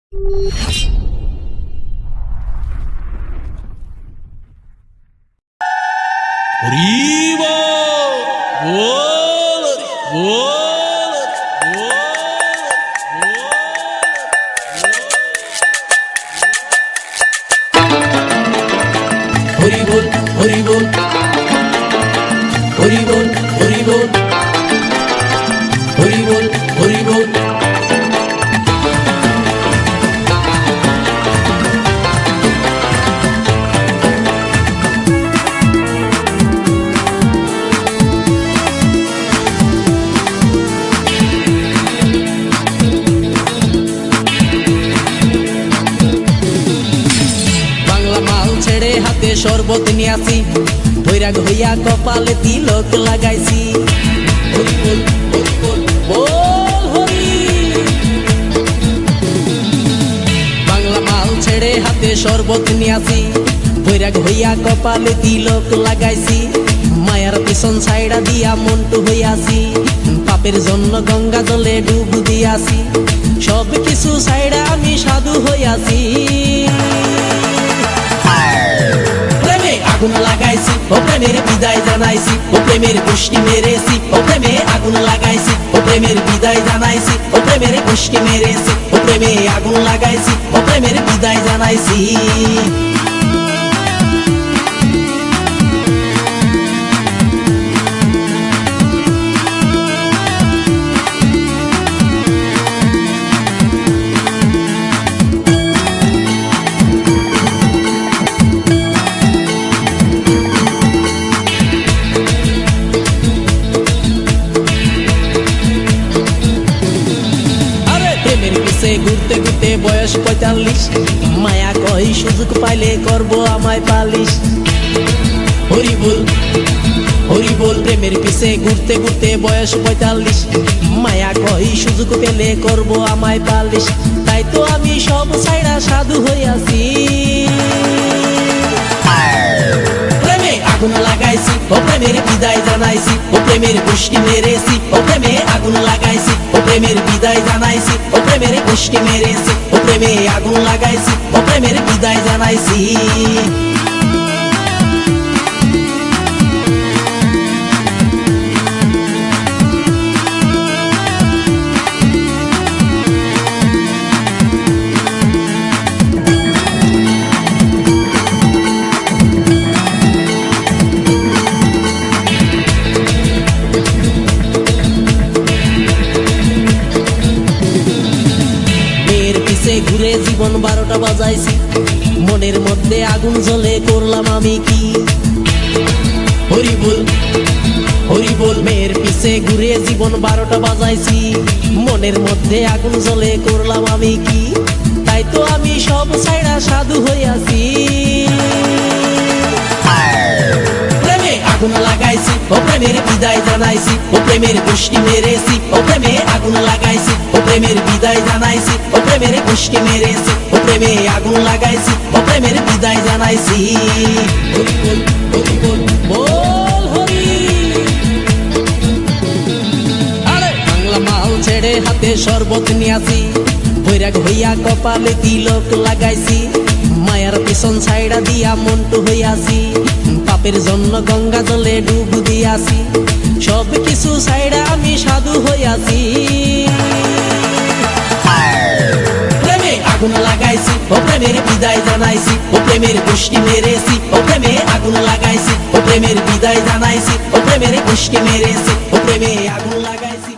হরি বল হরি বল হরি বল হরি বল হরি বল হরি বল। হাতে শরবত নিয়ে আসি, বৈরাগ হইয়া কপালে তিলক লাগাইছি। হরি বল হরি বল বল হরি। বাংলা মাল ছেড়ে হাতে শরবত নিয়ে আসি, বৈরাগ হইয়া কপালে তিলক লাগাইছি। মায়ার পিছন ছাইড়া দিয়া মন্টু হইয়াছি, পাপের জন্য গঙ্গা জলে ডুব দিয়াছি। সব কিছু ছাইড়া আমি সাধু হইয়াছি। আগুন লাগাইছি ও প্রেমের বিদায় জানাইছি, ও প্রেমের গোষ্ঠী মেরেছি, ও প্রেমে আগুন লাগাইছি, ও প্রেমের বিদায় জানাইছি, ও প্রেমের গোষ্ঠী মেরেছি, ও প্রেমে আগুন লাগাইছি, ও প্রেমের বিদায় জানাইছি। ঘুরতে ঘুরতে বয়স ৪৫, মায়া কই সুযোগ পাইলে করব আমায় পালিশ। হরি বল হরি বল। প্রেমের পিছে ঘুরতে ঘুরতে বয়স ৪৫, মায়া কই সুযোগ পেলে করব আমায় পালিশ। তাই তো আমি সব ছাইড়া সাধু হইয়াছি। প্রেমে আগুন লাগাইছি ও প্রেমের বিদায় জানাইছি, ও প্রেমের গোষ্ঠী মেরেছি, ও প্রেমে আগুন লাগাইছি, ও প্রেমের বিদায় জানাইছি, ও প্রেমের গোষ্ঠী মেরেছি, ও প্রেমে আগুন লাগাইছি, ও প্রেমের বিদায় জানাইছি। ঘুরে জীবন ১২টা বাজাইছি, মনের মধ্যে আগুন জ্বলে করলাম আমি কি। হরি বল হরি বল। মেয়ের পিছে ঘুরে জীবন ১২টা বাজাইছি, মনের মধ্যে আগুন জ্বলে করলাম আমি কি। তাই তো আমি সব ছাইড়া সাধু হইয়াছি। প্রেমে আগুন লাগাইছি ও প্রেমের বিদায় জানাইছি, ও প্রেমের গোষ্ঠী মেরেছি, ও প্রেমে আগুন লাগাইছি, ও প্রেমের বিদায় জানাইছি, ও প্রেমের গোষ্ঠী মেরেছি, ও প্রেমে আগুন লাগাইছি, ও প্রেমের বিদায় জানাইছি। হরি বল হরি বল বল হরি। আরে বাংলা মাল ছেড়ে হাতে শরবত নিয়ে আসি, বৈরাগ হইয়া কপালে তিলক লাগাইছি। মায়ার পিছন ছাইড়া দিয়া মন্টু হইয়াছি, পাপের জন্য গঙ্গা জলে ডুব দিয়াছি। সব কিছু ছাইড়া আমি সাধু হইয়াছি। প্রেমে আগুন লাগাইছি ও প্রেমের বিদায় জানাইছি, ও প্রেমের গোষ্ঠী মেরেছি, ও প্রেমে আগুন লাগাইছি, ও প্রেমের বিদায় জানাইছি, ও প্রেমের গোষ্ঠী মেরেছি, ও প্রেমে আগুন লাগাইছি।